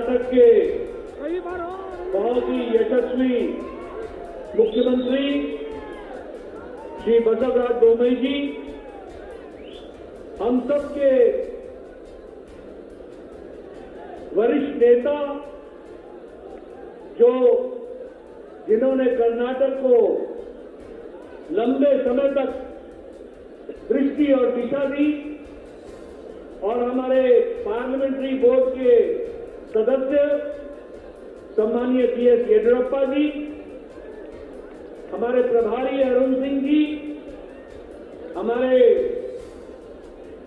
कर्नाटक के बहुत ही यशस्वी मुख्यमंत्री श्री बसवराज बोम्मई जी, हम सबके वरिष्ठ नेता जिन्होंने कर्नाटक को लंबे समय तक दृष्टि और दिशा दी, और हमारे पार्लियामेंट्री बोर्ड के सदस्य सम्मानीय बीएस येडियुरप्पा जी, हमारे प्रभारी अरुण सिंह जी, हमारे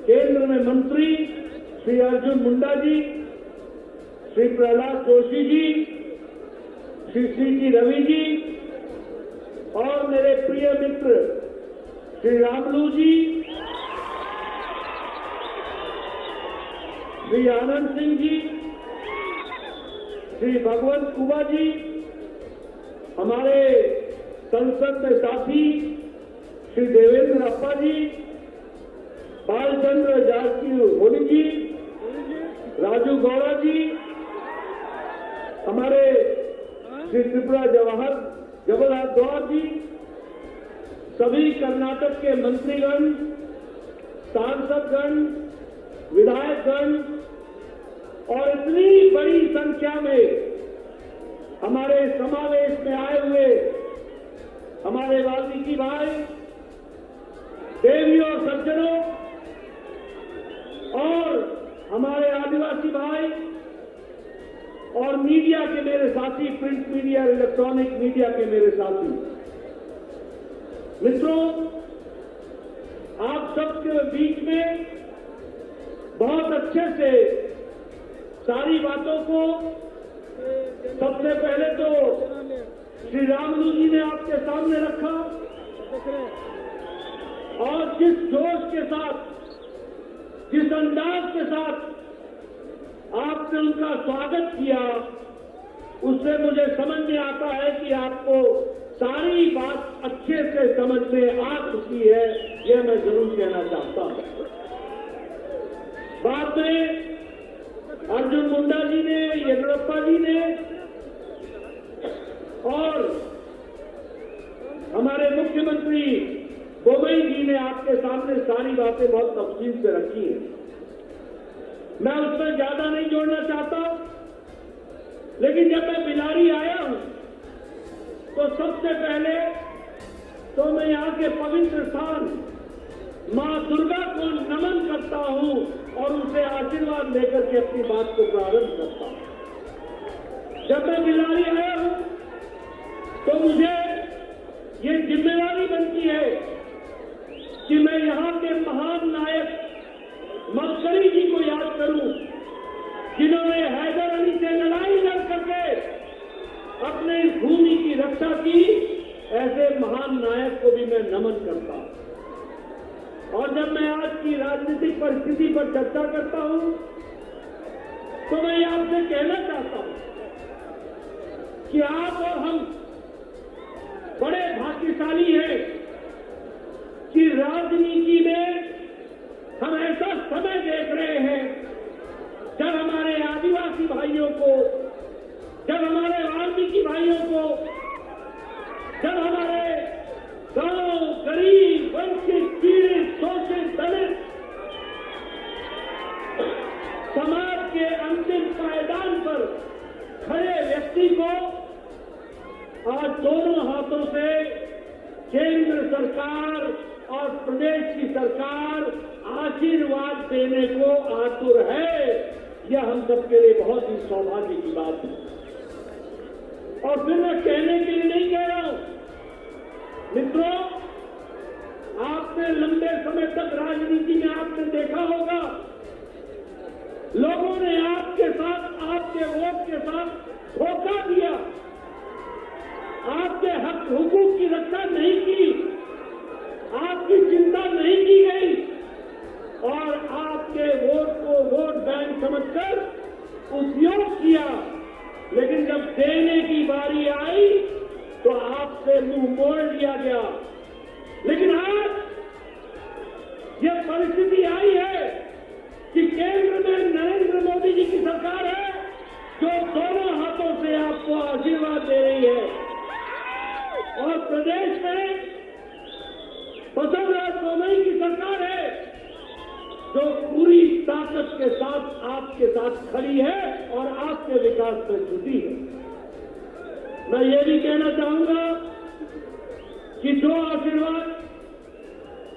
केंद्र में मंत्री श्री अर्जुन मुंडा जी, श्री प्रहलाद जोशी जी, श्री सी रवि जी, और मेरे प्रिय मित्र श्री रामलू जी, श्री आनंद सिंह जी, श्री भगवंत कुबा जी, हमारे संसद में साथी श्री देवेंद्र अप्पा जी, बालचंद्र जारकिहोली जी, राजू गौड़ा जी, हमारे श्री त्रिपुरा जवाहर द्वार जी, सभी कर्नाटक के मंत्रीगण, सांसदगण, विधायकगण और इतनी बड़ी संख्या में हमारे समावेश में आए हुए हमारे वाल्मीकि भाई, देवियों और सज्जनों, और हमारे आदिवासी भाई और मीडिया के मेरे साथी, प्रिंट मीडिया, इलेक्ट्रॉनिक मीडिया के मेरे साथी मित्रों, आप सबके बीच में बहुत अच्छे से सारी बातों को, सबसे पहले तो श्री रामलू जी ने आपके सामने रखा, और जिस जोश के साथ, जिस अंदाज के साथ आपने उनका स्वागत किया, उससे मुझे समझ में आता है कि आपको सारी बात अच्छे से समझ में आ चुकी है, यह मैं जरूर कहना चाहता हूं। बाद में अर्जुन मुंडा जी ने, येडियुरप्पा जी ने और हमारे मुख्यमंत्री बोम्मई जी ने आपके सामने सारी बातें बहुत तफसील से रखी हैं। मैं उसमें ज्यादा नहीं जोड़ना चाहता, लेकिन जब मैं बिलारी आया हूं तो सबसे पहले तो मैं यहां के पवित्र स्थान मां दुर्गा को नमन करता हूं और उनसे आशीर्वाद लेकर के अपनी बात को प्रारंभ करता हूं। जब मैं बिलारी आया हूं तो मुझे ये जिम्मेदारी बनती है कि मैं यहां के महान नायक मक्करी जी को याद करूं, जिन्होंने हैदर अली से लड़ाई लड़ करके अपने इस भूमि की रक्षा की। ऐसे महान नायक को भी मैं नमन करता हूं। और जब मैं आज की राजनीतिक परिस्थिति पर चर्चा करता हूं तो मैं आपसे कहना चाहता हूं कि आप और हम बड़े भाग्यशाली हैं कि राजनीति में हम ऐसा समय देख रहे हैं जब हमारे आदिवासी भाइयों को, जब हमारे वाल्मीकि भाइयों को, जब हमारे गांव, गरीब, वंचित, पीड़ित, शोषित, दलित समाज के अंतिम पायदान पर खड़े व्यक्ति को आज दोनों हाथों से केंद्र सरकार और प्रदेश की सरकार आशीर्वाद देने को आतुर है। यह हम सबके लिए बहुत ही सौभाग्य की बात है। और फिर मैं कहने के लिए नहीं कह रहा हूं मित्रों, आपने लंबे समय तक राजनीति में आपने देखा होगा, लोगों ने आपके साथ, आपके वोट के साथ धोखा दिया, आपके हक हुकूक की रक्षा नहीं की, आपकी चिंता नहीं की गई और आपके वोट को वोट बैंक समझकर उपयोग किया। लेकिन जब देने की बारी आई तो आपसे मुंह मोड़ लिया गया। लेकिन आज यह परिस्थिति आई है कि केंद्र में नरेंद्र मोदी जी की सरकार है जो दोनों हाथों से आपको आशीर्वाद दे रही है, और प्रदेश में बसवराज बोम्मई की सरकार है जो पूरी ताकत के साथ आपके साथ खड़ी है और आपके विकास में जुटी है। मैं ये भी कहना चाहूंगा कि जो आशीर्वाद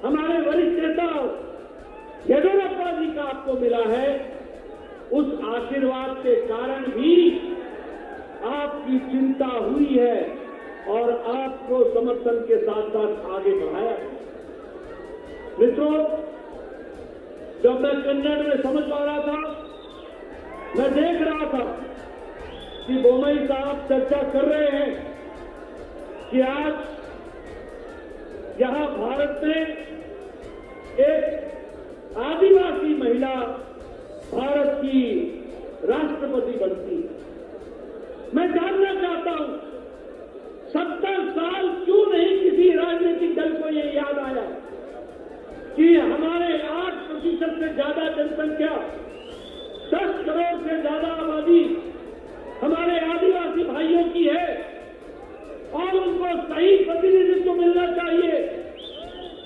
हमारे वरिष्ठ नेता येदियुरप्पा जी का आपको मिला है, उस आशीर्वाद के कारण भी आपकी चिंता हुई है और आपको समर्थन के साथ साथ आगे बढ़ाया है। मित्रों, जब मैं कन्नड़ में समझ पा रहा था, मैं देख रहा था कि बोम्मई साहब चर्चा कर रहे हैं कि आज यहां भारत में एक आदिवासी महिला भारत की राष्ट्रपति बनती है। मैं जानना चाहता हूं 70 साल क्यों नहीं किसी राजनीतिक दल को यह याद आया कि हमारे 8% से ज्यादा जनसंख्या, 10 करोड़ से ज्यादा आबादी हमारे आदिवासी भाइयों की है और उनको सही प्रतिनिधित्व मिलना चाहिए।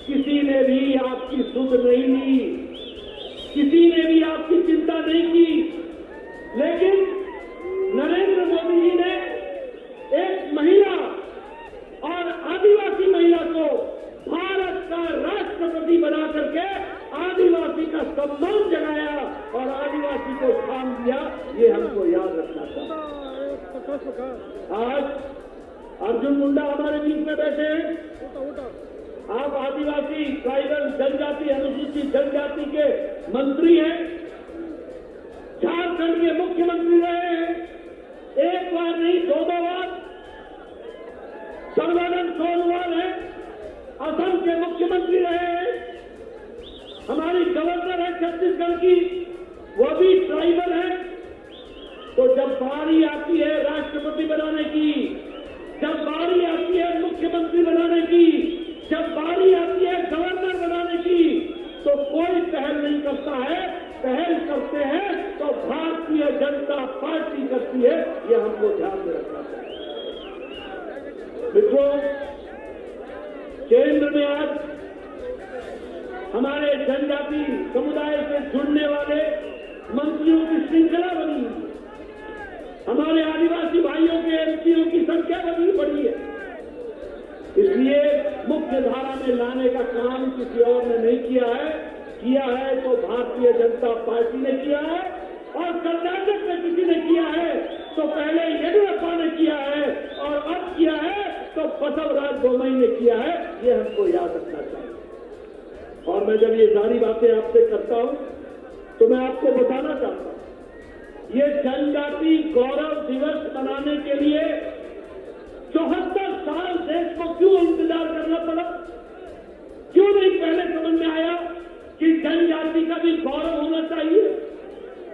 किसी ने भी आपकी सुध नहीं ली, किसी ने भी आपकी चिंता नहीं की, लेकिन नरेंद्र मोदी जी ने एक महिला और आदिवासी महिला को भारत का राष्ट्रपति बना करके आदिवासी का सम्मान जगाया और आदिवासी को स्थान दिया। ये हमको याद रखना चाहिए। आज अर्जुन मुंडा हमारे बीच में बैठे हैं। आप आदिवासी, ट्राइबल, जनजाति, अनुसूचित जनजाति के मंत्री हैं, झारखंड के मुख्यमंत्री रहे हैं, एक बार नहीं 2 बार। सर्बानंद सोनोवाल है, असम के मुख्यमंत्री रहे हैं। हमारी गवर्नर है छत्तीसगढ़ की, वो भी ट्राइबल है। तो जब बारी आती है राष्ट्रपति बनाने की, जब बारी आती है मुख्यमंत्री बनाने की, जब बारी आती है गवर्नर बनाने की, तो कोई पहल नहीं करता है। पहल करते हैं तो भारतीय जनता पार्टी करती है। ये हमको ध्यान में रखना चाहिए। मित्रों, केंद्र में आज हमारे जनजाति समुदाय से जुड़ने वाले मंत्रियों की श्रृंखला बनी है। हमारे आदिवासी भाइयों के एमपीओ की संख्या बढ़ी है। इसलिए मुख्य धारा में लाने का काम किसी और ने नहीं किया है तो भारतीय जनता पार्टी ने किया है, और कर्नाटक में किसी ने किया है तो पहले येदियुरप्पा ने किया है, और अब किया है तो बसवराज बोम्मई ने किया है। ये हमको याद रखना चाहिए। और मैं जब ये सारी बातें आपसे करता हूं तो मैं आपको बताना चाहता हूं, ये जनजाति गौरव दिवस मनाने के लिए 74 साल देश को क्यों इंतजार करना पड़ा? क्यों नहीं पहले समझ में आया कि जनजाति का भी गौरव होना चाहिए?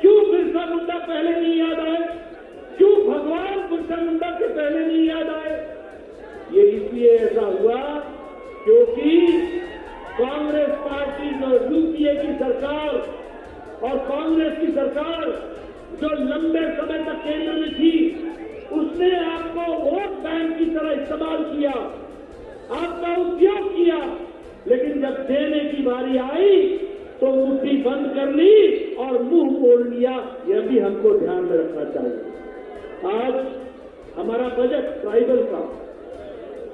क्यों बिरसा मुंडा पहले नहीं याद आए? क्यों भगवान बिरसा मुंडा के पहले नहीं याद आए? ये इसलिए ऐसा हुआ क्योंकि कांग्रेस पार्टी जो यूपीए की सरकार और कांग्रेस की सरकार जो लंबे समय तक केंद्र में थी, उसने आपको वोट बैंक की तरह इस्तेमाल किया, आपका उपयोग किया, लेकिन जब देने की बारी आई तो मुट्ठी बंद कर ली और मुंह मोड़ लिया। यह भी हमको ध्यान में रखना चाहिए। आज हमारा बजट ट्राइबल का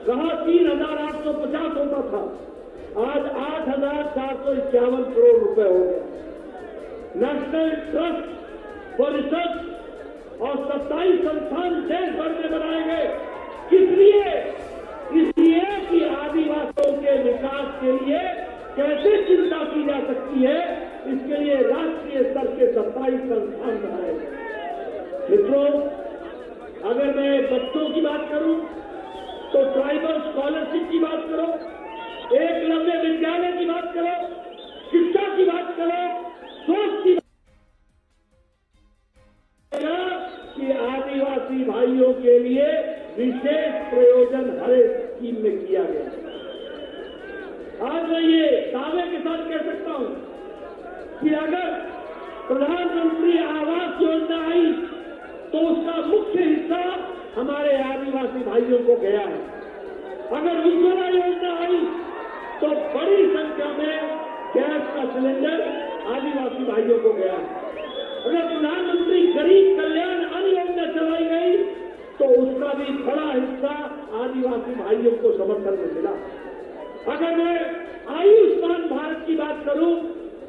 कहा 3,850 होता था, आज 8,451 करोड़ रुपए हो गया। नेशनल ट्रस्ट फॉर रिसर्च और 27 संस्थान देश भर में बनाए गए। किस लिए? इसलिए कि आदिवासियों के विकास के लिए कैसे चिंता की जा सकती है, इसके लिए राष्ट्रीय स्तर के 27 संस्थान बनाए गए। मित्रों, अगर मैं बच्चों की बात करूं तो ट्राइबल स्कॉलरशिप की बात करो, एकलव्य विद्यालय की बात करो, शिक्षा की बात करो, सोच की कि आदिवासी भाइयों के लिए विशेष प्रयोजन हर एक स्कीम में किया गया। आज मैं ये दावे के साथ कह सकता हूं कि अगर प्रधानमंत्री आवास योजना आई तो उसका मुख्य हिस्सा हमारे आदिवासी भाइयों को गया है। अगर उज्ज्वला योजना आई तो बड़ी संख्या में गैस का सिलेंडर आदिवासी भाइयों को गया है। अगर प्रधानमंत्री गरीब कल्याण अन्न योजना चलाई गई तो उसका भी बड़ा हिस्सा आदिवासी भाइयों को समर्थन में मिला। अगर मैं आयुष्मान भारत की बात करूं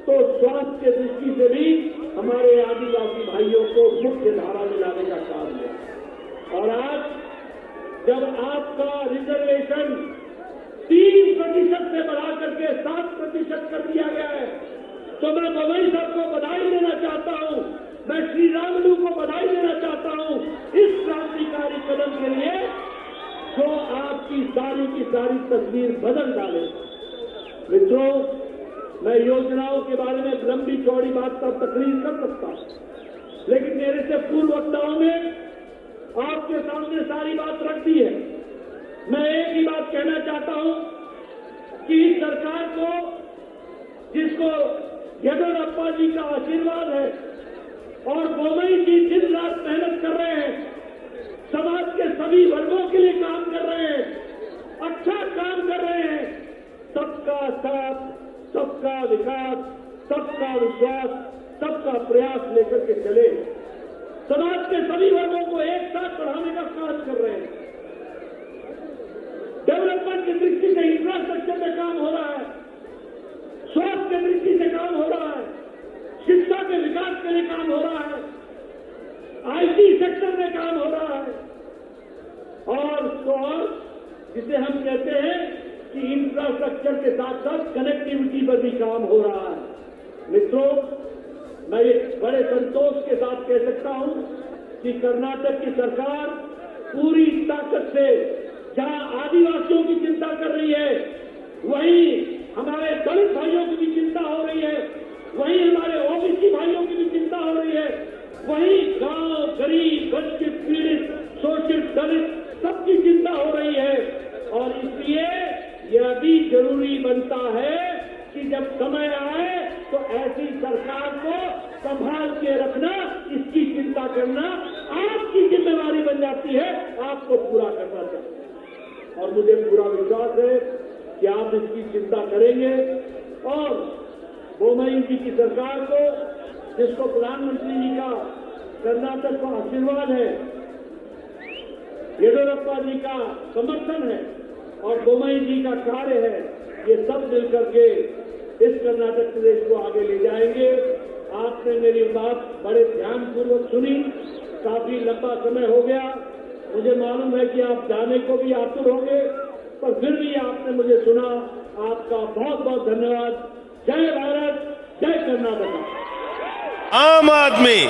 तो स्वास्थ्य की दृष्टि से भी हमारे आदिवासी भाइयों को मुख्य धारा में लाने का काम हुआ। और आज जब आपका रिजर्वेशन 3% से बढ़ा करके 7% कर दिया गया है तो मैं बम्बई साहब को बधाई देना चाहता हूं, मैं श्री रामुलू को बधाई देना चाहता हूं इस क्रांतिकारी कदम के लिए जो आपकी सारी की सारी तस्वीर बदल डाले। मित्रों, मैं योजनाओं के बारे में लंबी चौड़ी बात का तकरीर कर सकता हूं, लेकिन मेरे से पूर्व वक्ताओं ने आपके सामने सारी बात रख दी है। मैं एक ही बात कहना चाहता हूं कि इस सरकार को, जिसको येदियुरप्पा जी का आशीर्वाद है और बोम्मई जी दिन रात मेहनत कर रहे हैं, समाज के सभी वर्गों के लिए काम कर रहे हैं, अच्छा काम कर रहे हैं, सबका साथ, सबका विकास, सबका विश्वास, सबका प्रयास लेकर के चले, समाज के सभी वर्गों को एक साथ बढ़ाने का कार्य कर रहे हैं। डेवलपमेंट की दृष्टि से इंफ्रास्ट्रक्चर में काम हो रहा है, स्वास्थ्य की दृष्टि से काम हो रहा है, शिक्षा के विकास के लिए काम हो रहा है, आईटी सेक्टर में काम हो रहा है और जिसे हम कहते हैं कि इंफ्रास्ट्रक्चर के साथ साथ कनेक्टिविटी पर भी काम हो रहा है। मित्रों, मैं एक बड़े संतोष के साथ कह सकता हूं कि कर्नाटक की सरकार पूरी ताकत से जहां आदिवासियों की चिंता कर रही है, वहीं हमारे दलित भाइयों की भी चिंता हो रही है, वहीं हमारे ओबीसी भाइयों की भी चिंता हो रही है, वहीं गांव, गरीब, वंचित, पीड़ित, शोषित, दलित सबकी चिंता हो रही है। और इसलिए यह भी जरूरी बनता है कि जब समय आए तो ऐसी सरकार को संभाल के रखना, इसकी चिंता करना आपकी जिम्मेवारी बन जाती है, आपको पूरा करना चाहिए। और मुझे पूरा विश्वास है कि आप इसकी चिंता करेंगे और बोम्मई जी की सरकार को, जिसको प्रधानमंत्री जी का कर्नाटक को आशीर्वाद है, येदियुरप्पा जी का समर्थन है और बोम्मई जी का कार्य है, ये सब मिलकर के इस कर्नाटक प्रदेश को आगे ले जाएंगे। आपने मेरी बात बड़े ध्यानपूर्वक सुनी, काफी लंबा समय हो गया, मुझे मालूम है कि आप जाने को भी आतुर होंगे, पर फिर भी आपने मुझे सुना, आपका बहुत बहुत धन्यवाद। जय भारत, जय कर्नाटक। आम आदमी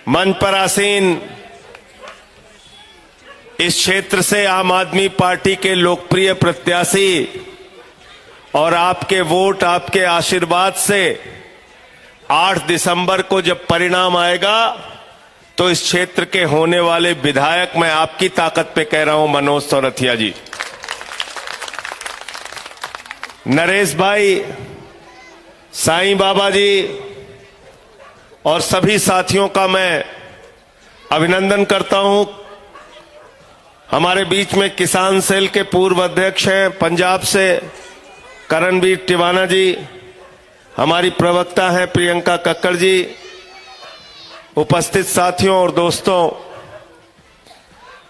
मंच पर आसीन इस क्षेत्र से आम आदमी पार्टी के लोकप्रिय प्रत्याशी और आपके वोट, आपके आशीर्वाद से 8 दिसंबर को जब परिणाम आएगा तो इस क्षेत्र के होने वाले विधायक, मैं आपकी ताकत पे कह रहा हूं, मनोज सौरथिया जी, नरेश भाई, साईं बाबा जी और सभी साथियों का मैं अभिनंदन करता हूं। हमारे बीच में किसान सेल के पूर्व अध्यक्ष हैं पंजाब से करणवीर टिवाना जी, हमारी प्रवक्ता हैं प्रियंका कक्कड़ जी, उपस्थित साथियों और दोस्तों,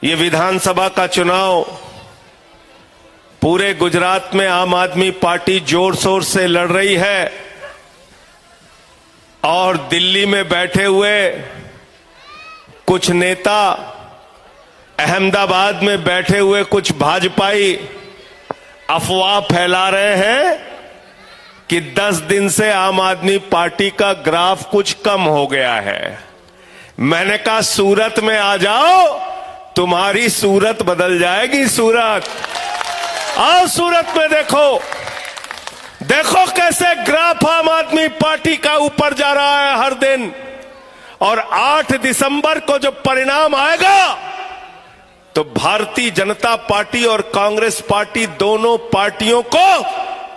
ये विधानसभा का चुनाव पूरे गुजरात में आम आदमी पार्टी जोर शोर से लड़ रही है और दिल्ली में बैठे हुए कुछ नेता, अहमदाबाद में बैठे हुए कुछ भाजपाई अफवाह फैला रहे हैं कि 10 दिन से आम आदमी पार्टी का ग्राफ कुछ कम हो गया है। मैंने कहा सूरत में आ जाओ, तुम्हारी सूरत बदल जाएगी। सूरत आओ, सूरत में देखो, देखो कैसे ग्राफ आम आदमी पार्टी का ऊपर जा रहा है हर दिन। और 8 दिसंबर को जब परिणाम आएगा तो भारतीय जनता पार्टी और कांग्रेस पार्टी, दोनों पार्टियों को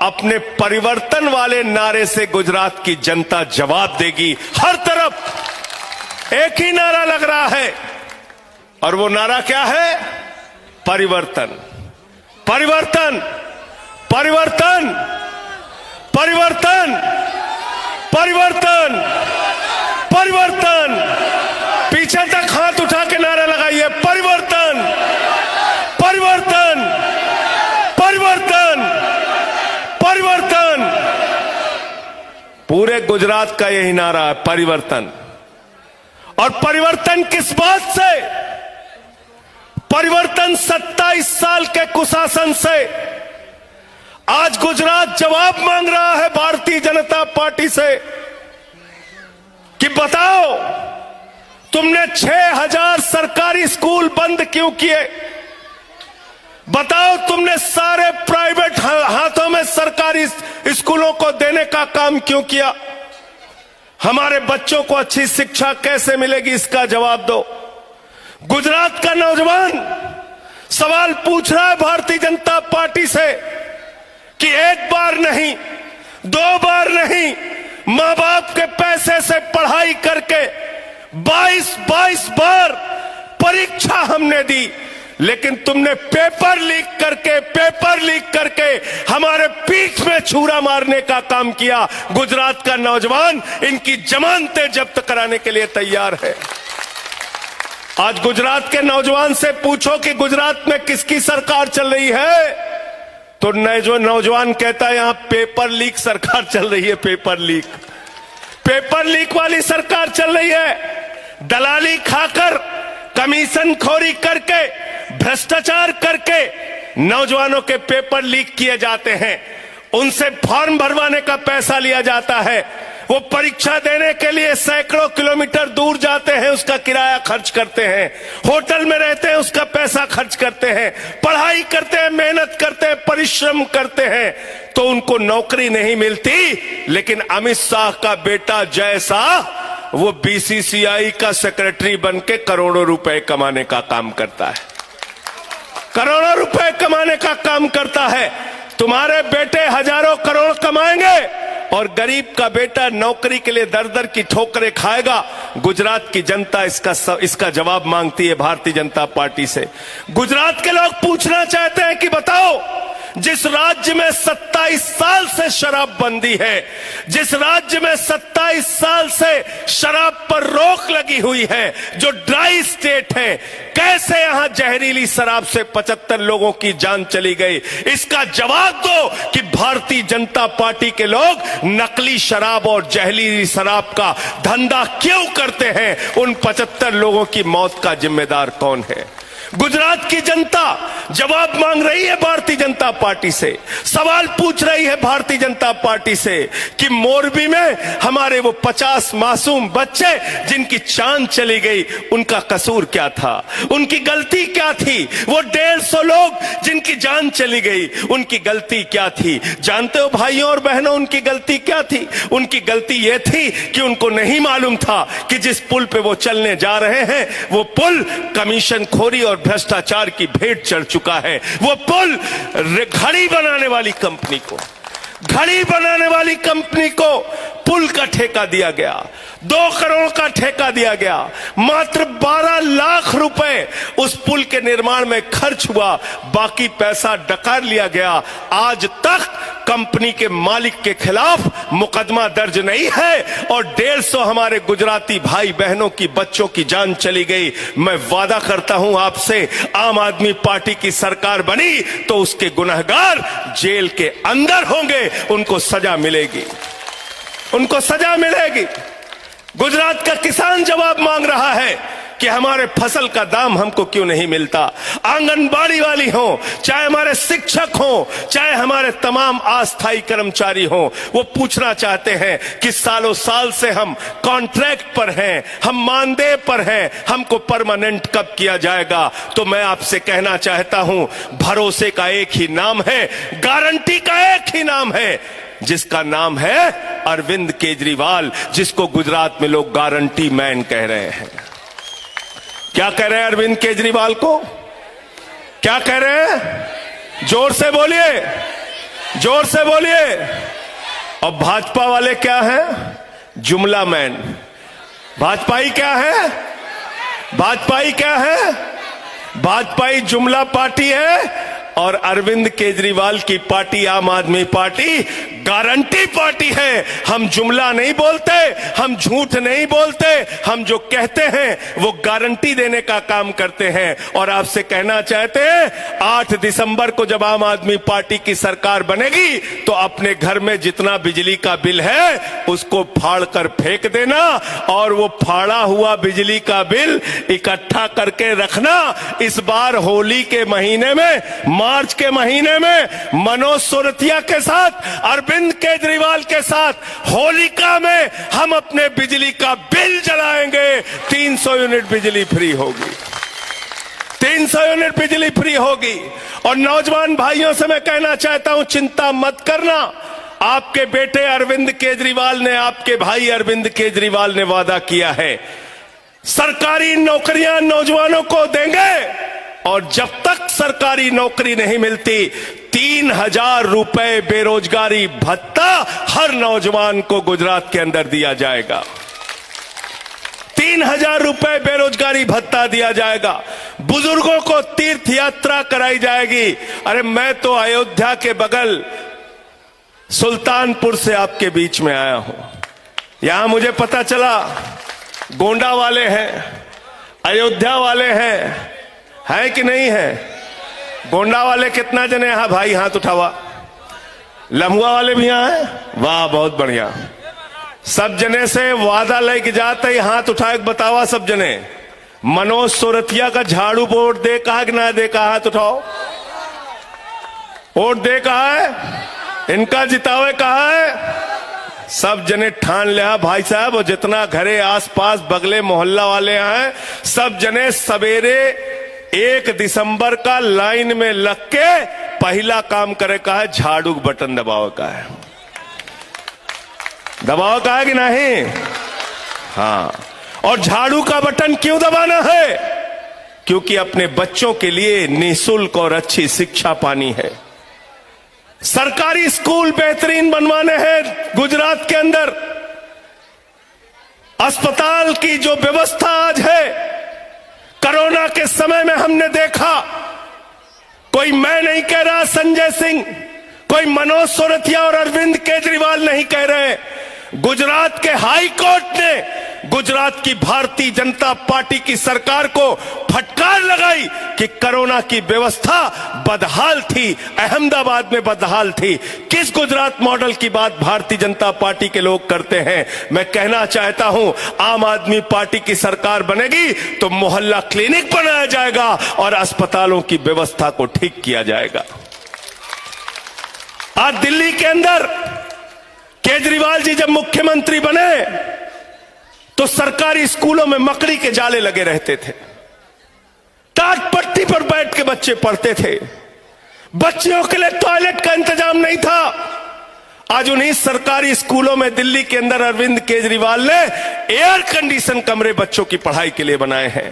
अपने परिवर्तन वाले नारे से गुजरात की जनता जवाब देगी। हर तरफ एक ही नारा लग रहा है, और वो नारा क्या है? परिवर्तन, परिवर्तन, परिवर्तन, परिवर्तन, परिवर्तन, परिवर्तन। पीछे तक हाथ उठा के नारा लगाइए, परिवर्तन, परिवर्तन, परिवर्तन, परिवर्तन। पूरे गुजरात का यही नारा है, परिवर्तन। और परिवर्तन किस बात से? परिवर्तन 27 साल के कुशासन से। आज गुजरात जवाब मांग रहा है भारतीय जनता पार्टी से कि बताओ, तुमने 6000 सरकारी स्कूल बंद क्यों किए? बताओ, तुमने सारे प्राइवेट हाथों में सरकारी स्कूलों को देने का काम क्यों किया? हमारे बच्चों को अच्छी शिक्षा कैसे मिलेगी, इसका जवाब दो। गुजरात का नौजवान सवाल पूछ रहा है भारतीय जनता पार्टी से कि एक बार नहीं, 2 बार नहीं, मां बाप के पैसे से पढ़ाई करके 22 बार परीक्षा हमने दी, लेकिन तुमने पेपर लीक करके हमारे पीठ में छुरा मारने का काम किया। गुजरात का नौजवान इनकी जमानतें जब्त कराने के लिए तैयार है। आज गुजरात के नौजवान से पूछो कि गुजरात में किसकी सरकार चल रही है, तो जो नौजवान कहता है यहां पेपर लीक सरकार चल रही है। पेपर लीक वाली सरकार चल रही है। दलाली खाकर, कमीशन खोरी करके, भ्रष्टाचार करके नौजवानों के पेपर लीक किए जाते हैं। उनसे फॉर्म भरवाने का पैसा लिया जाता है। वो pरीक्षा देने के लिए सैकड़ों किलोमीटर दूर जाते हैं, उसका किराया खर्च करते हैं। होटल में रहते हैं, उसका पैसा खर्च करते हैं। पढ़ाई करते हैं, मेहनत करते हैं, परिश्रम करते हैं, तो उनको नौकरी नहीं मिलती। लेकिन अमित शाह का बेटा जय शाह, वो बीसीसीआई का सेक्रेटरी बनके करोड़ों रुपए कमाने का काम करता है। करोड़ों रुपए कमाने का काम करता है। तुम्हारे बेटे हजारों करोड़ कमाएंगे और गरीब का बेटा नौकरी के लिए दर दर की ठोकरें खाएगा। गुजरात की जनता इसका जवाब मांगती है भारतीय जनता पार्टी से। गुजरात के लोग पूछना चाहते हैं कि बताओ, जिस राज्य में 27 साल से शराबबंदी है, जिस राज्य में 27 साल से शराब पर रोक लगी हुई है, जो ड्राई स्टेट है, कैसे यहां जहरीली शराब से 75 लोगों की जान चली गई? इसका जवाब दो कि भारतीय जनता पार्टी के लोग नकली शराब और जहरीली शराब का धंधा क्यों करते हैं? उन 75 लोगों की मौत का जिम्मेदार कौन है? गुजरात की जनता जवाब मांग रही है भारतीय जनता पार्टी से। सवाल पूछ रही है भारतीय जनता पार्टी से कि मोरबी में हमारे वो 50 मासूम बच्चे जिनकी जान चली गई, उनका कसूर क्या था? उनकी गलती क्या थी? वो 150 लोग जिनकी जान चली गई, उनकी गलती क्या थी? जानते हो भाइयों और बहनों, उनकी गलती क्या थी? उनकी गलती ये थी कि उनको नहीं मालूम था कि जिस पुल पे वो चलने जा रहे हैं, वो पुल कमीशन खोरी और भ्रष्टाचार की भेंट चढ़ चुका है। वो पुल घड़ी बनाने वाली कंपनी को पुल का ठेका दिया गया, 2 करोड़ का ठेका दिया गया। मात्र 12 लाख रुपए उस पुल के निर्माण में खर्च हुआ, बाकी पैसा डकार लिया गया। आज तक कंपनी के मालिक के खिलाफ मुकदमा दर्ज नहीं है और 150 हमारे गुजराती भाई बहनों की, बच्चों की जान चली गई। मैं वादा करता हूं आपसे, आम आदमी पार्टी की सरकार बनी तो उसके गुनहगार जेल के अंदर होंगे, उनको सजा मिलेगी, उनको सजा मिलेगी। गुजरात का किसान जवाब मांग रहा है कि हमारे फसल का दाम हमको क्यों नहीं मिलता। आंगनबाड़ी वाली हो, चाहे हमारे शिक्षक हो, चाहे हमारे तमाम अस्थायी कर्मचारी हो, वो पूछना चाहते हैं कि सालों साल से हम कॉन्ट्रैक्ट पर हैं, हम मानदेय पर हैं, हमको परमानेंट कब किया जाएगा? तो मैं आपसे कहना चाहता हूं, भरोसे का एक ही नाम है, गारंटी का एक ही नाम है, जिसका नाम है अरविंद केजरीवाल, जिसको गुजरात में लोग गारंटी मैन कह रहे हैं। क्या कह रहे हैं अरविंद केजरीवाल को? क्या कह रहे हैं? जोर से बोलिए, जोर से बोलिए। और भाजपा वाले क्या हैं? जुमला मैन। भाजपाई क्या है? भाजपाई क्या है? भाजपाई जुमला पार्टी है और अरविंद केजरीवाल की पार्टी आम आदमी पार्टी गारंटी पार्टी है। हम जुमला नहीं बोलते, हम झूठ नहीं बोलते, हम जो कहते हैं वो गारंटी देने का काम करते हैं। और आपसे कहना चाहते हैं 8 दिसंबर को जब आम आदमी पार्टी की सरकार बनेगी तो अपने घर में जितना बिजली का बिल है उसको फाड़ कर फेंक देना और वो फाड़ा हुआ बिजली का बिल इकट्ठा करके रखना। इस बार होली के महीने में, मार्च के महीने में मनोज सुरतिया के साथ, अरविंद केजरीवाल के साथ होलिका में हम अपने बिजली का बिल जलाएंगे। 300 यूनिट बिजली फ्री होगी, 300 यूनिट बिजली फ्री होगी। और नौजवान भाइयों से मैं कहना चाहता हूं, चिंता मत करना। आपके बेटे अरविंद केजरीवाल ने, आपके भाई अरविंद केजरीवाल ने वादा किया है सरकारी नौकरियां नौजवानों को देंगे और जब तक सरकारी नौकरी नहीं मिलती 3000 रुपए बेरोजगारी भत्ता हर नौजवान को गुजरात के अंदर दिया जाएगा। 3000 रुपए बेरोजगारी भत्ता दिया जाएगा। बुजुर्गों को तीर्थ यात्रा कराई जाएगी। अरे मैं तो अयोध्या के बगल सुल्तानपुर से आपके बीच में आया हूं। यहां मुझे पता चला गोंडा वाले हैं, अयोध्या वाले हैं, है कि नहीं है? गोंडा वाले कितना जने हैं? भाई हाथ उठावा। लम्हुआ वाले भी यहां हैं? वाह, बहुत बढ़िया। सब जने से वादा लेके जाते ही हाथ उठा के बतावा सब जने। मनोज सुरतिया का झाड़ू वोट दे कहा कि ना दे कहा? हाथ उठाओ। वोट दे कहा है? इनका जितावे कहा है? सब जने ठान लिया भाई साहब। और जितना घरे आसपास बगले मोहल्ला वाले हैं सब जने सवेरे 1 दिसंबर का लाइन में लग के पहला काम करे का है झाड़ू बटन दबाव का है। दबाव का है कि नहीं? हाँ। और झाड़ू का बटन क्यों दबाना है? क्योंकि अपने बच्चों के लिए निःशुल्क और अच्छी शिक्षा पानी है। सरकारी स्कूल बेहतरीन बनवाने हैं गुजरात के अंदर। अस्पताल की जो व्यवस्था आज है, कोरोना के समय में हमने देखा, कोई मैं नहीं कह रहा, संजय सिंह, कोई मनोज सुरतिया और अरविंद केजरीवाल नहीं कह रहे, गुजरात के हाई कोर्ट ने गुजरात की भारतीय जनता पार्टी की सरकार को फटकार लगाई कि कोरोना की व्यवस्था बदहाल थी, अहमदाबाद में बदहाल थी। किस गुजरात मॉडल की बात भारतीय जनता पार्टी के लोग करते हैं? मैं कहना चाहता हूं, आम आदमी पार्टी की सरकार बनेगी तो मोहल्ला क्लिनिक बनाया जाएगा और अस्पतालों की व्यवस्था को ठीक किया जाएगा। आज दिल्ली के अंदर केजरीवाल जी जब मुख्यमंत्री बने तो सरकारी स्कूलों में मकड़ी के जाले लगे रहते थे। टाट पट्टी पर बैठ के बच्चे पढ़ते थे। बच्चियों के लिए टॉयलेट का इंतजाम नहीं था। आज उन्हीं सरकारी स्कूलों में दिल्ली के अंदर अरविंद केजरीवाल ने एयर कंडीशन कमरे बच्चों की पढ़ाई के लिए बनाए हैं।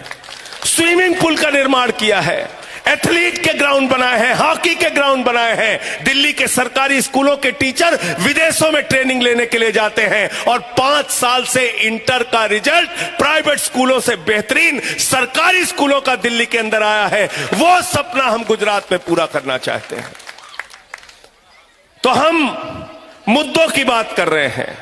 स्विमिंग पूल का निर्माण किया है, एथलीट के ग्राउंड बनाए हैं, हॉकी के ग्राउंड बनाए हैं। दिल्ली के सरकारी स्कूलों के टीचर विदेशों में ट्रेनिंग लेने के लिए जाते हैं और 5 साल से इंटर का रिजल्ट प्राइवेट स्कूलों से बेहतरीन सरकारी स्कूलों का दिल्ली के अंदर आया है। वो सपना हम गुजरात में पूरा करना चाहते हैं। तो हम मुद्दों की बात कर रहे हैं,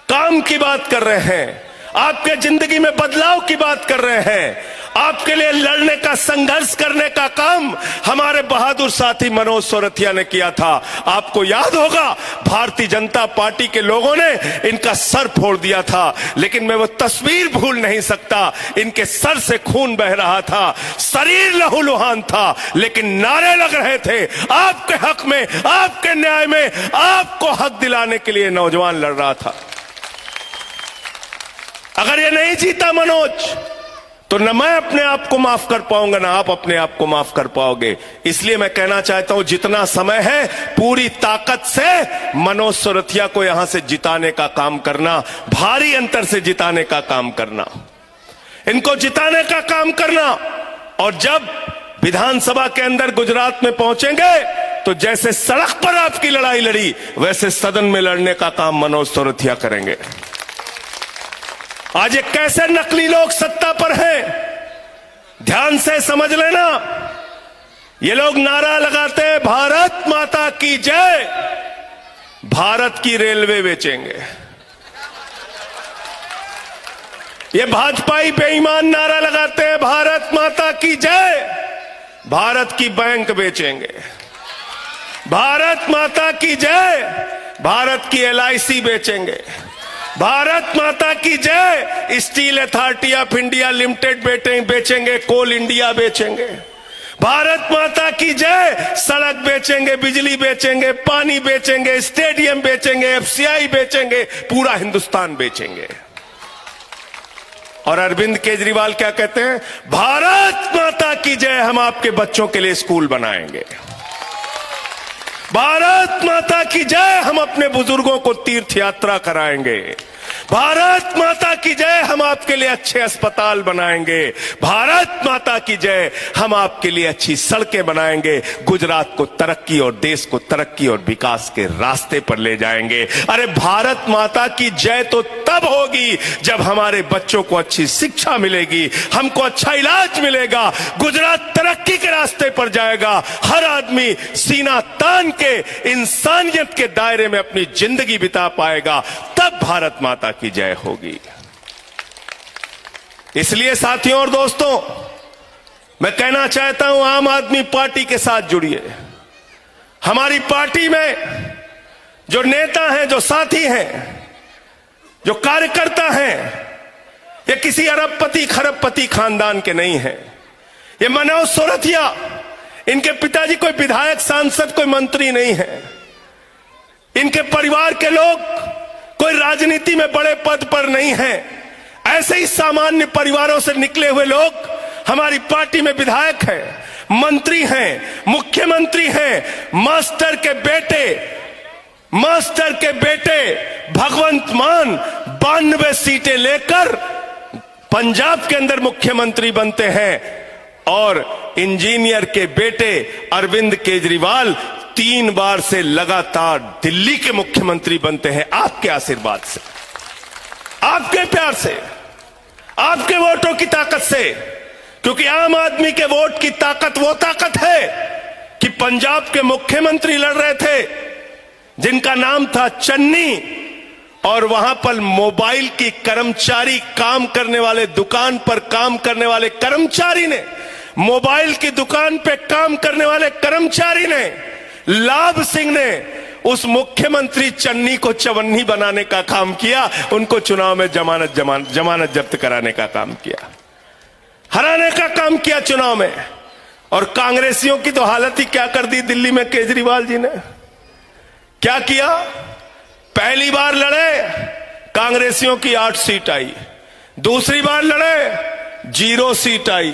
काम की बात कर रहे हैं, आपके जिंदगी में बदलाव की बात कर रहे हैं। आपके लिए लड़ने का, संघर्ष करने का काम हमारे बहादुर साथी मनोज सुरतिया ने किया था। आपको याद होगा भारतीय जनता पार्टी के लोगों ने इनका सर फोड़ दिया था, लेकिन मैं वो तस्वीर भूल नहीं सकता। इनके सर से खून बह रहा था, शरीर लहूलुहान था, लेकिन नारे लग रहे थे आपके हक में, आपके न्याय में, आपको हक दिलाने के लिए नौजवान लड़ रहा था। अगर ये नहीं जीता मनोज तो न मैं अपने आप को माफ कर पाऊंगा, ना आप अपने आप को माफ कर पाओगे। इसलिए मैं कहना चाहता हूं, जितना समय है पूरी ताकत से मनोज सुरतिया को यहां से जिताने का काम करना, भारी अंतर से जिताने का काम करना, इनको जिताने का काम करना। और जब विधानसभा के अंदर गुजरात में पहुंचेंगे तो जैसे सड़क पर आपकी लड़ाई लड़ी वैसे सदन में लड़ने का काम मनोज सुरतिया करेंगे। आज ये कैसे नकली लोग सत्ता पर हैं, ध्यान से समझ लेना। ये लोग नारा लगाते हैं भारत माता की जय, भारत की रेलवे बेचेंगे। ये भाजपाई बेईमान नारा लगाते हैं भारत माता की जय, भारत की बैंक बेचेंगे। भारत माता की जय, भारत की LIC बेचेंगे। भारत माता की जय, steel authority of India limited बेचेंगे, कोल इंडिया बेचेंगे। भारत माता की जय, सड़क बेचेंगे, बिजली बेचेंगे, पानी बेचेंगे, स्टेडियम बेचेंगे, FCI बेचेंगे, पूरा हिंदुस्तान बेचेंगे। और अरविंद केजरीवाल क्या कहते हैं? भारत माता की जय, हम आपके बच्चों के लिए स्कूल बनाएंगे। भारत माता की जय, हम अपने बुजुर्गों को तीर्थ यात्रा कराएंगे। भारत माता की जय, हम आपके लिए अच्छे अस्पताल बनाएंगे। भारत माता की जय, हम आपके लिए अच्छी सड़कें बनाएंगे। गुजरात को तरक्की और देश को तरक्की और विकास के रास्ते पर ले जाएंगे। अरे भारत माता की जय तो तब होगी जब हमारे बच्चों को अच्छी शिक्षा मिलेगी, हमको अच्छा इलाज मिलेगा, गुजरात तरक्की के रास्ते पर जाएगा, हर आदमी सीना तान के इंसानियत के दायरे में अपनी जिंदगी बिता पाएगा, तब भारत माता की जय होगी। इसलिए साथियों और दोस्तों, मैं कहना चाहता हूं, आम आदमी पार्टी के साथ जुड़िए। हमारी पार्टी में जो नेता हैं, जो साथी हैं, जो कार्यकर्ता हैं, ये किसी अरबपति खरबपति खानदान के नहीं हैं। ये मनोज सोरठिया, इनके पिताजी कोई विधायक, सांसद, कोई मंत्री नहीं है। इनके परिवार के लोग कोई राजनीति में बड़े पद पर नहीं है। ऐसे ही सामान्य परिवारों से निकले हुए लोग हमारी पार्टी में विधायक हैं, मंत्री हैं, मुख्यमंत्री हैं। मास्टर के बेटे भगवंत मान 92 सीटें लेकर पंजाब के अंदर मुख्यमंत्री बनते हैं, और इंजीनियर के बेटे अरविंद केजरीवाल 3 बार से लगातार दिल्ली के मुख्यमंत्री बनते हैं, आपके आशीर्वाद से, आपके प्यार से, आपके वोटों की ताकत से। क्योंकि आम आदमी के वोट की ताकत वो ताकत है कि पंजाब के मुख्यमंत्री लड़ रहे थे जिनका नाम था चन्नी, और वहां पर मोबाइल की कर्मचारी काम करने वाले, दुकान पर काम करने वाले कर्मचारी ने, मोबाइल की दुकान पे काम करने वाले कर्मचारी ने, लाभ सिंह ने उस मुख्यमंत्री चन्नी को चवन्नी बनाने का काम किया, उनको चुनाव में जमानत जब्त कराने का काम किया, हराने का काम किया चुनाव में। और कांग्रेसियों की तो हालत ही क्या कर दी दिल्ली में केजरीवाल जी ने। क्या किया? पहली बार लड़े, कांग्रेसियों की 8 सीट आई। दूसरी बार लड़े, 0 सीट आई।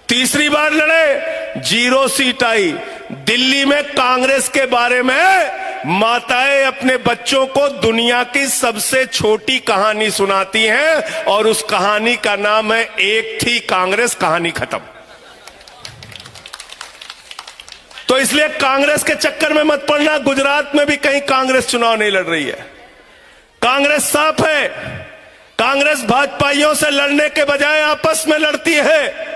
तीसरी बार लड़े, 0 सीट आई। दिल्ली में कांग्रेस के बारे में माताएं अपने बच्चों को दुनिया की सबसे छोटी कहानी सुनाती हैं, और उस कहानी का नाम है एक थी कांग्रेस, कहानी खत्म। तो इसलिए कांग्रेस के चक्कर में मत पड़ना। गुजरात में भी कहीं कांग्रेस चुनाव नहीं लड़ रही है। कांग्रेस साफ है। कांग्रेस भाजपाइयों से लड़ने के बजाय आपस में लड़ती है,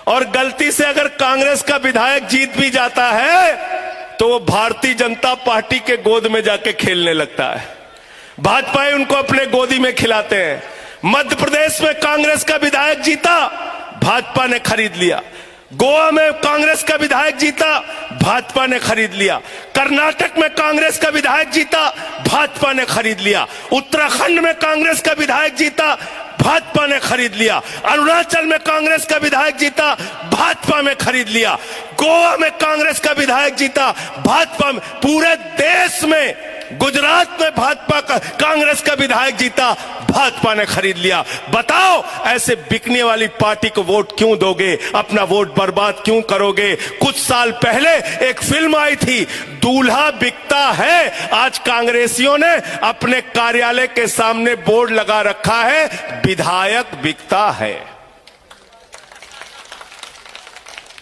और गलती से अगर कांग्रेस का विधायक जीत भी जाता है तो वो भारतीय जनता पार्टी के गोद में जाके खेलने लगता है। भाजपाई उनको अपने गोदी में खिलाते हैं। मध्य प्रदेश में कांग्रेस का विधायक जीता, भाजपा ने खरीद लिया। गोवा में कांग्रेस का विधायक जीता, भाजपा ने खरीद लिया। कर्नाटक में कांग्रेस का विधायक जीता, भाजपा ने खरीद लिया। उत्तराखंड में कांग्रेस का विधायक जीता, भाजपा ने खरीद लिया। अरुणाचल में कांग्रेस का विधायक जीता, भाजपा में खरीद लिया। गोवा में कांग्रेस का विधायक जीता, भाजपा में। पूरे देश में, गुजरात में भाजपा का, कांग्रेस का विधायक जीता, भाजपा ने खरीद लिया। बताओ, ऐसे बिकने वाली पार्टी को वोट क्यों दोगे? अपना वोट बर्बाद क्यों करोगे? कुछ साल पहले एक फिल्म आई थी, दूल्हा बिकता है। आज कांग्रेसियों ने अपने कार्यालय के सामने बोर्ड लगा रखा है, विधायक बिकता है।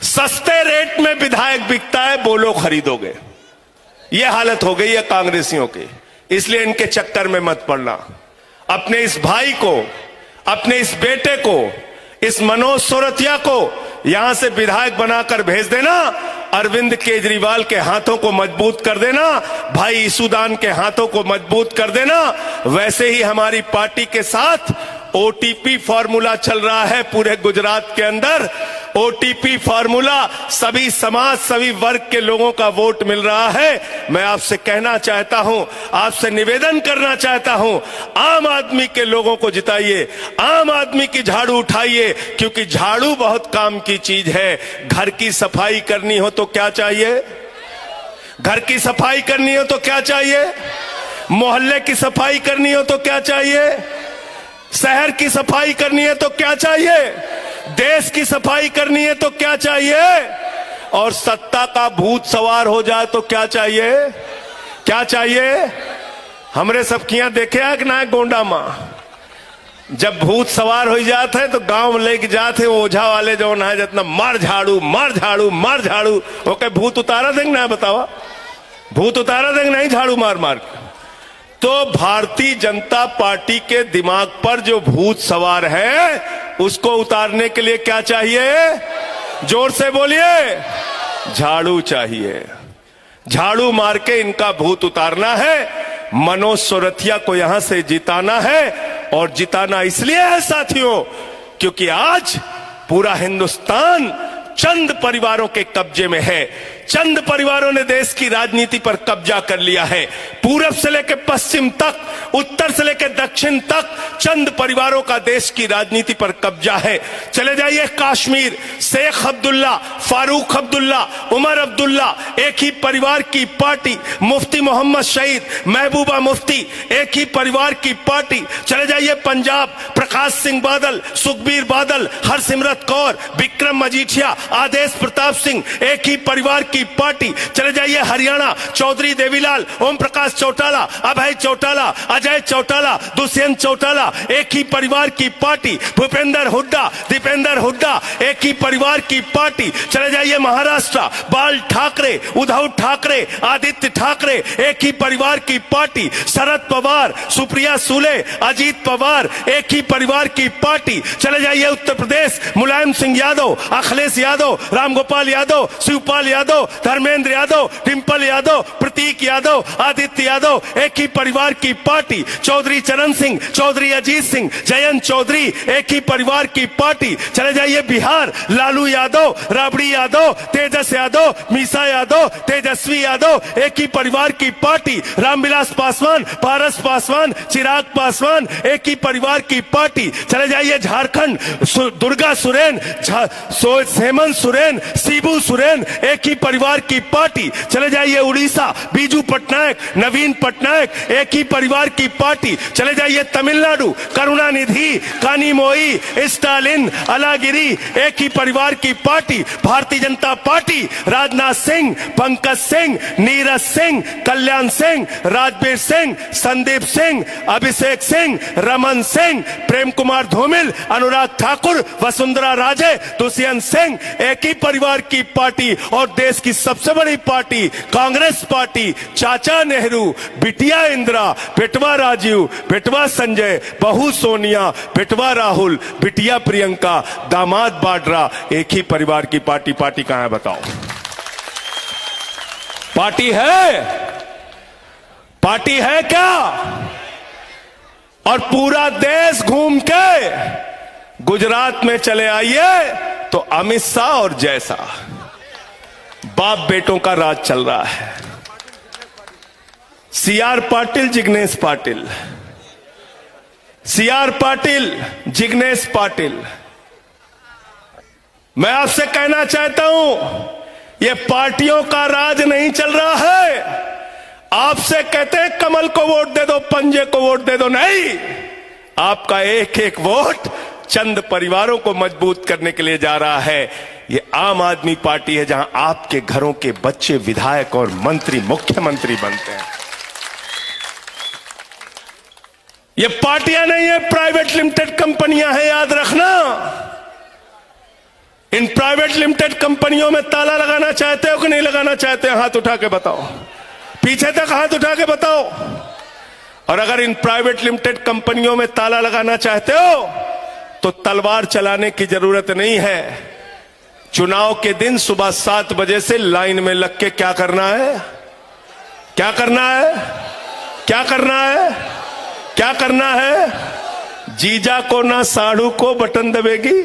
सस्ते रेट में विधायक बिकता है, बोलो खरीदोगे? यह हालत हो गई है कांग्रेसियों की। इसलिए इनके चक्कर में मत पड़ना। अपने इस भाई को, अपने इस बेटे को, इस मनोज सोरठिया को यहां से विधायक बनाकर भेज देना। अरविंद केजरीवाल के हाथों को मजबूत कर देना, भाई ईसुदान के हाथों को मजबूत कर देना। वैसे ही हमारी पार्टी के साथ ओटीपी फॉर्मूला चल रहा है पूरे गुजरात के अंदर। ओटीपी फॉर्मूला, सभी समाज, सभी वर्ग के लोगों का वोट मिल रहा है। मैं आपसे कहना चाहता हूं, आपसे निवेदन करना चाहता हूं, आम आदमी के लोगों को जिताइए, आम आदमी की झाड़ू उठाइए, क्योंकि झाड़ू बहुत काम की चीज है। घर की सफाई करनी हो तो क्या चाहिए? घर की सफाई करनी हो तो क्या चाहिए? मोहल्ले की सफाई करनी हो तो क्या चाहिए? शहर की सफाई करनी है तो क्या चाहिए? देश की सफाई करनी है तो क्या चाहिए? और सत्ता का भूत सवार हो जाए तो क्या चाहिए? क्या चाहिए? हमरे सबकियां देखे है कि ना गोंडा मां, जब भूत सवार हो जाते हैं तो गांव में लेके जाते ओझा वाले जो ना जितना मार झाड़ू मार झाड़ू मार झाड़ू, ओके भूत उतारा देंगे ना? बतावा, भूत उतारा देंगे नहीं झाड़ू मार मार के? तो भारतीय जनता पार्टी के दिमाग पर जो भूत सवार है उसको उतारने के लिए क्या चाहिए? जोर से बोलिए, झाड़ू चाहिए। झाड़ू मार के इनका भूत उतारना है। मनोज सोरठिया को यहां से जिताना है, और जिताना इसलिए है साथियों क्योंकि आज पूरा हिंदुस्तान चंद परिवारों के कब्जे में है। चंद परिवारों ने देश की राजनीति पर कब्जा कर लिया है। पूरब से लेकर पश्चिम तक, उत्तर से लेकर दक्षिण तक चंद परिवारों का देश की राजनीति पर कब्जा है। चले जाइए कश्मीर, शेख अब्दुल्ला, फारूक अब्दुल्ला, उमर अब्दुल्ला, एक ही परिवार की पार्टी। मुफ्ती मोहम्मद शहीद, महबूबा मुफ्ती, एक ही परिवार की पार्टी। चले जाइए पंजाब, प्रकाश सिंह बादल, सुखबीर बादल, हरसिमरत कौर, विक्रम मजीठिया, आदेश प्रताप सिंह, एक ही परिवार की पार्टी। चले जाइए हरियाणा, चौधरी देवीलाल, ओम प्रकाश चौटाला, अभय चौटाला, अजय चौटाला, दुष्यंत चौटाला, एक ही परिवार की पार्टी। भूपेंद्र हुड्डा, दीपेंद्र हुड्डा, एक ही परिवार की पार्टी। चले जाइए महाराष्ट्र, बाल ठाकरे, उद्धव ठाकरे, आदित्य ठाकरे, एक ही परिवार की पार्टी। शरद पवार, सुप्रिया सुले, अजीत पवार, एक ही परिवार की पार्टी। चले जाइए उत्तर प्रदेश, मुलायम सिंह यादव, अखिलेश यादव, रामगोपाल यादव, शिवपाल यादव, धर्मेंद्र यादव, डिंपल यादव, प्रतीक यादव, आदित्य यादव, एक ही परिवार की पार्टी। चौधरी चरण सिंह, चौधरी अजीत सिंह, जयंत चौधरी, एक ही परिवार की पार्टी। चले जाइए बिहार, लालू यादव, राबड़ी यादव, तेजस यादव, मीसा यादव, तेजस्वी यादव, एक ही परिवार की पार्टी। रामविलास पासवान, पारस पासवान, चिराग पासवान, एक ही परिवार की पार्टी। चले जाइए झारखंड, दुर्गा सुरेन, हेमंत सोरेन, शिबू सोरेन, एक ही परिवार की पार्टी। चले जाइए उड़ीसा, बीजू पटनायक, नवीन पटनायक, एक ही परिवार की पार्टी। चले जाइए तमिलनाडु, करुणानिधि, कानीमोई, स्टालिन, अलागिरी, एक ही परिवार की पार्टी। भारतीय जनता पार्टी, राजनाथ सिंह, पंकज सिंह, नीरज सिंह, कल्याण सिंह, राजवीर सिंह, संदीप सिंह, अभिषेक सिंह, रमन सिंह, प्रेम कुमार धूमिल, अनुराग ठाकुर, वसुंधरा राजे, दुष्यंत सिंह, एक ही परिवार की पार्टी। और देश की सबसे बड़ी पार्टी कांग्रेस पार्टी, चाचा नेहरू, बिटिया इंदिरा, बेटवा राजीव, बेटवा संजय, बहू सोनिया, बेटवा राहुल, बिटिया प्रियंका, दामाद बाड्रा, एक ही परिवार की पार्टी। पार्टी कहां है बताओ? पार्टी है? पार्टी है क्या? और पूरा देश घूम के गुजरात में चले आइए तो अमित शाह और जैसा बाप बेटों का राज चल रहा है। CR Patil, Jignesh Patil, CR Patil, Jignesh Patil. मैं आपसे कहना चाहता हूं, यह पार्टियों का राज नहीं चल रहा है। आपसे कहते हैं कमल को वोट दे दो, पंजे को वोट दे दो, नहीं। आपका एक एक वोट चंद परिवारों को मजबूत करने के लिए जा रहा है। ये आम आदमी पार्टी है जहां आपके घरों के बच्चे विधायक और मंत्री, मुख्यमंत्री बनते हैं। ये पार्टियां नहीं है, प्राइवेट लिमिटेड कंपनियां हैं, याद रखना। इन प्राइवेट लिमिटेड कंपनियों में ताला लगाना चाहते हो कि नहीं लगाना चाहते? हाथ उठा के बताओ, पीछे तक हाथ उठा के बताओ। और अगर इन प्राइवेट लिमिटेड कंपनियों में ताला लगाना चाहते हो तो तलवार चलाने की जरूरत नहीं है। चुनाव के दिन सुबह 7 बजे से लाइन में लग के क्या करना है, क्या करना है, क्या करना है, क्या करना है। जीजा को ना साढ़ू को बटन दबेगी।